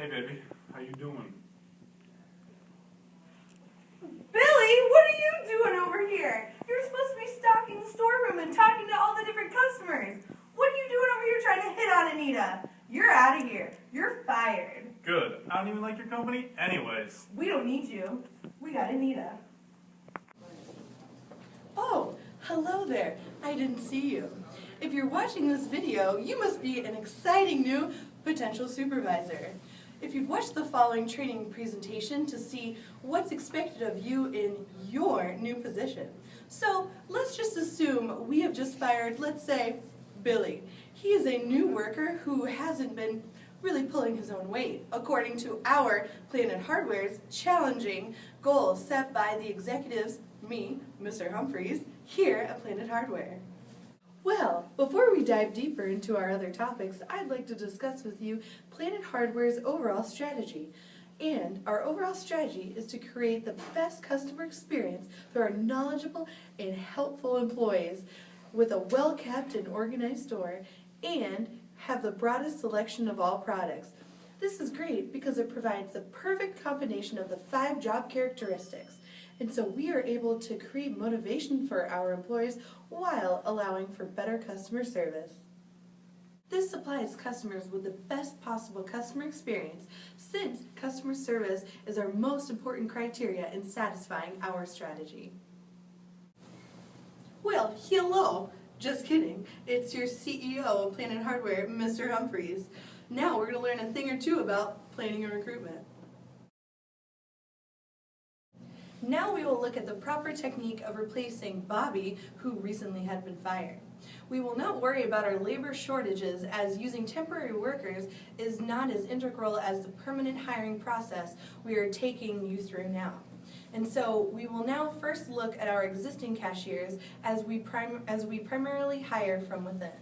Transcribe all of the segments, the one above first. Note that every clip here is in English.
Hey, baby. How you doing? Billy, what are you doing over here? You're supposed to be stocking the storeroom and talking to all the different customers. What are you doing over here trying to hit on Anita? You're out of here. You're fired. Good. I don't even like your company anyways. We don't need you. We got Anita. Oh, hello there. I didn't see you. If you're watching this video, you must be an exciting new potential supervisor. If you've watched the following training presentation to see what's expected of you in your new position. So let's just assume we have just fired, let's say, Billy. He is a new worker who hasn't been really pulling his own weight, according to our Planet Hardware's challenging goals set by the executives, me, Mr. Humphreys, here at Planet Hardware. Well, before we dive deeper into our other topics, I'd like to discuss with you Planet Hardware's overall strategy. And our overall strategy is to create the best customer experience through our knowledgeable and helpful employees with a well-kept and organized store and have the broadest selection of all products. This is great because it provides the perfect combination of the 5 job characteristics. And so we are able to create motivation for our employees while allowing for better customer service. This supplies customers with the best possible customer experience since customer service is our most important criteria in satisfying our strategy. Well, hello. Just kidding. It's your CEO of Planet Hardware, Mr. Humphreys. Now we're going to learn a thing or two about planning and recruitment. Now we will look at the proper technique of replacing Bobby, who recently had been fired. We will not worry about our labor shortages as using temporary workers is not as integral as the permanent hiring process we are taking you through now. And so we will now first look at our existing cashiers as we primarily hire from within.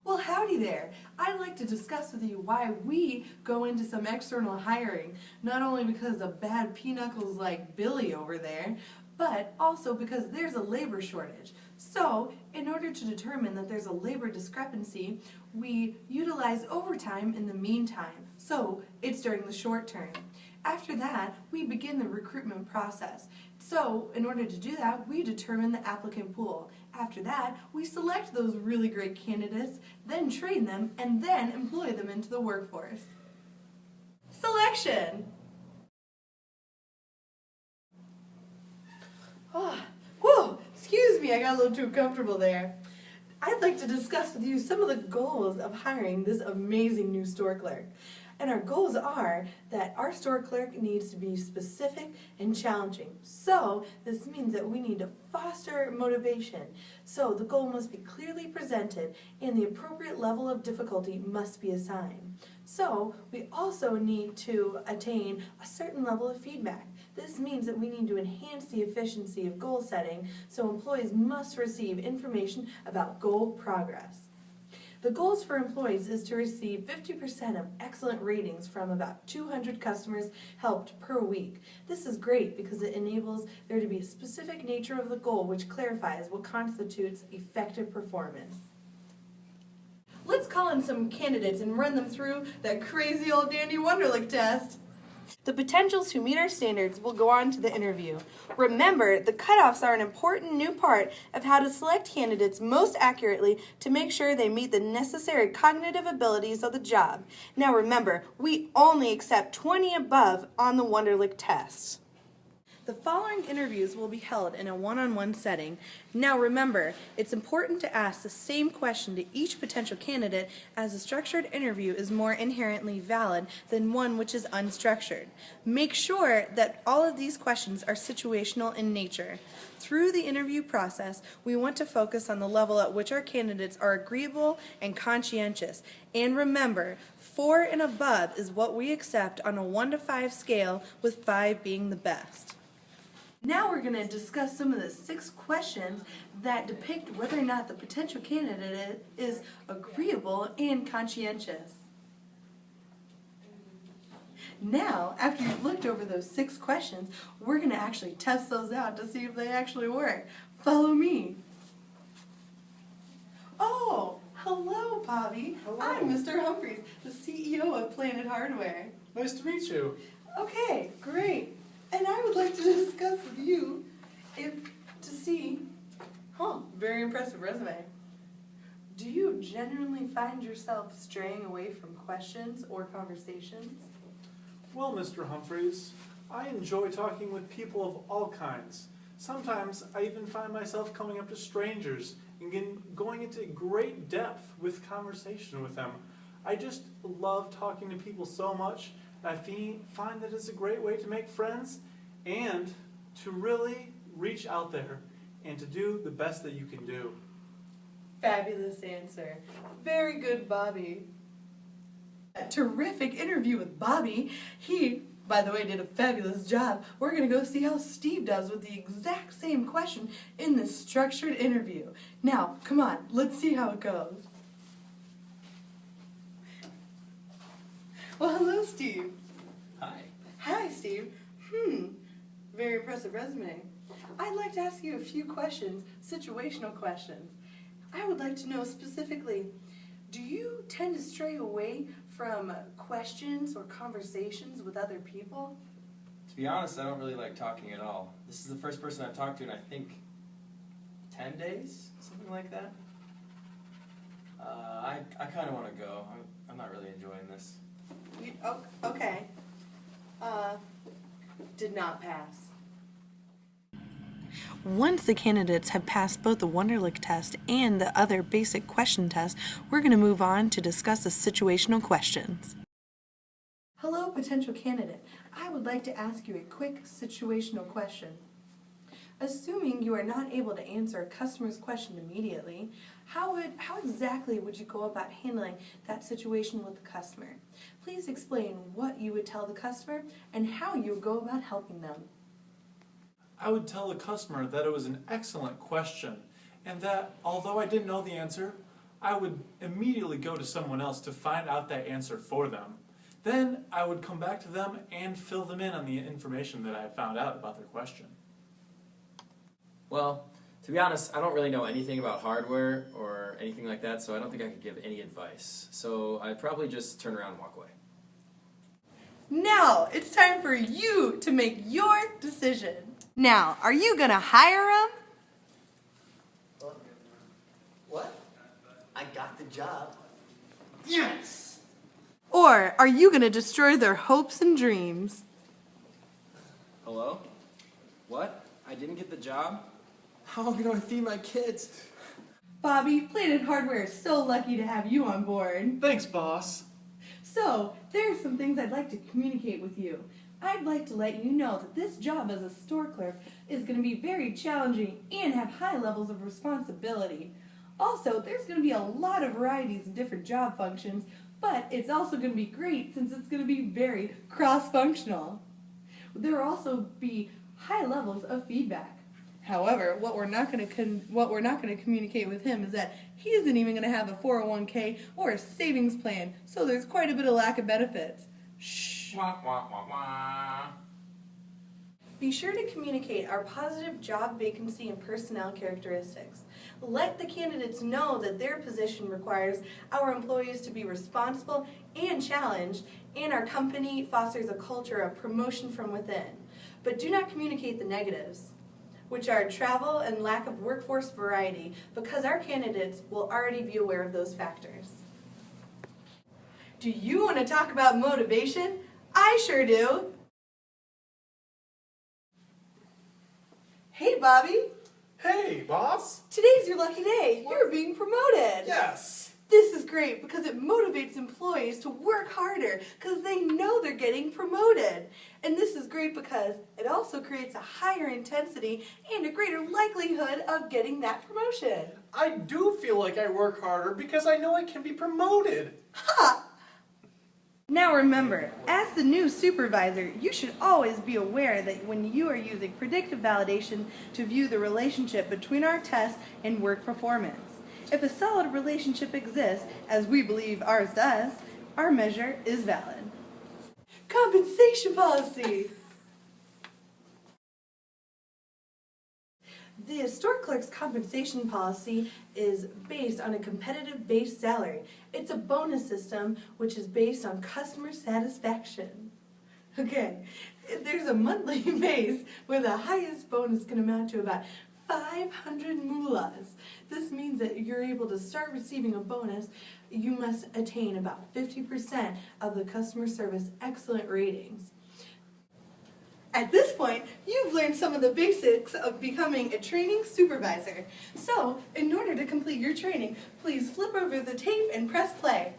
Well, howdy there. I'd like to discuss with you why we go into some external hiring, not only because of bad pinocchles like Billy over there, but also because there's a labor shortage. So, in order to determine that there's a labor discrepancy, we utilize overtime in the meantime. So, it's during the short term. After that, we begin the recruitment process. So, in order to do that, we determine the applicant pool. After that, we select those really great candidates, then train them, and then employ them into the workforce. Selection! Whoa, excuse me, I got a little too comfortable there. I'd like to discuss with you some of the goals of hiring this amazing new store clerk. And our goals are that our store clerk needs to be specific and challenging. So this means that we need to foster motivation. So the goal must be clearly presented and the appropriate level of difficulty must be assigned. So we also need to attain a certain level of feedback. This means that we need to enhance the efficiency of goal setting, so employees must receive information about goal progress. The goals for employees is to receive 50% of excellent ratings from about 200 customers helped per week. This is great because it enables there to be a specific nature of the goal which clarifies what constitutes effective performance. Let's call in some candidates and run them through that crazy old dandy Wonderlic test. The potentials who meet our standards will go on to the interview. Remember, the cutoffs are an important new part of how to select candidates most accurately to make sure they meet the necessary cognitive abilities of the job. Now remember, we only accept 20 above on the Wonderlic test. The following interviews will be held in a one-on-one setting. Now remember, it's important to ask the same question to each potential candidate as a structured interview is more inherently valid than one which is unstructured. Make sure that all of these questions are situational in nature. Through the interview process, we want to focus on the level at which our candidates are agreeable and conscientious. And remember, 4 and above is what we accept on a 1 to 5 scale, with 5 being the best. Now we're going to discuss some of the 6 questions that depict whether or not the potential candidate is agreeable and conscientious. Now, after you've looked over those 6 questions, we're going to actually test those out to see if they actually work. Follow me. Oh, hello, Bobby. Hello. I'm Mr. Humphreys, the CEO of Planet Hardware. Nice to meet you. Okay, great. And I would like to discuss with you very impressive resume. Do you genuinely find yourself straying away from questions or conversations? Well, Mr. Humphreys, I enjoy talking with people of all kinds. Sometimes I even find myself coming up to strangers and going into great depth with conversation with them. I just love talking to people so much, and I find that it's a great way to make friends and to really reach out there and to do the best that you can do. Fabulous answer. Very good, Bobby. A terrific interview with Bobby. He, by the way, did a fabulous job. We're going to go see how Steve does with the exact same question in this structured interview. Now, come on, let's see how it goes. Well, hello, Steve. Hi. Hi, Steve. Very impressive resume. I'd like to ask you a few questions, situational questions. I would like to know specifically, do you tend to stray away from questions or conversations with other people? To be honest, I don't really like talking at all. This is the first person I've talked to in, I think, 10 days? Something like that? I kind of want to go. I'm not really enjoying this. Okay. Did not pass. Once the candidates have passed both the Wonderlic test and the other basic question test, we're going to move on to discuss the situational questions. Hello, potential candidate. I would like to ask you a quick situational question. Assuming you are not able to answer a customer's question immediately, how exactly would you go about handling that situation with the customer? Please explain what you would tell the customer and how you would go about helping them. I would tell the customer that it was an excellent question and that although I didn't know the answer, I would immediately go to someone else to find out that answer for them. Then I would come back to them and fill them in on the information that I had found out about their question. Well, to be honest, I don't really know anything about hardware or anything like that, so I don't think I could give any advice. So I'd probably just turn around and walk away. Now, it's time for you to make your decision. Now, are you gonna hire him? What? I got the job. Yes! Or are you gonna destroy their hopes and dreams? Hello? What? I didn't get the job? How am I going to feed my kids? Bobby, Planet Hardware is so lucky to have you on board. Thanks, boss. So, there are some things I'd like to communicate with you. I'd like to let you know that this job as a store clerk is going to be very challenging and have high levels of responsibility. Also, there's going to be a lot of varieties of different job functions, but it's also going to be great since it's going to be very cross-functional. There will also be high levels of feedback. However, what we're not going to communicate with him is that he isn't even going to have a 401k or a savings plan, so there's quite a bit of lack of benefits. Shh. Wah, wah, wah, wah. Be sure to communicate our positive job vacancy and personnel characteristics. Let the candidates know that their position requires our employees to be responsible and challenged, and our company fosters a culture of promotion from within. But do not communicate the negatives, which are travel and lack of workforce variety, because our candidates will already be aware of those factors. Do you want to talk about motivation? I sure do. Hey, Bobby. Hey, boss. Today's your lucky day. You're being promoted. Yes. This is great because it motivates employees to work harder because they know they're getting promoted. And this is great because it also creates a higher intensity and a greater likelihood of getting that promotion. I do feel like I work harder because I know I can be promoted. Ha! Now remember, as the new supervisor, you should always be aware that when you are using predictive validation to view the relationship between our tests and work performance. If a solid relationship exists, as we believe ours does, our measure is valid. Compensation policy. The store clerk's compensation policy is based on a competitive base salary. It's a bonus system which is based on customer satisfaction. Okay, there's a monthly base where the highest bonus can amount to about 500 moolahs. This means that you're able to start receiving a bonus. You must attain about 50% of the customer service excellent ratings. At this point, you've learned some of the basics of becoming a training supervisor. So, in order to complete your training, please flip over the tape and press play.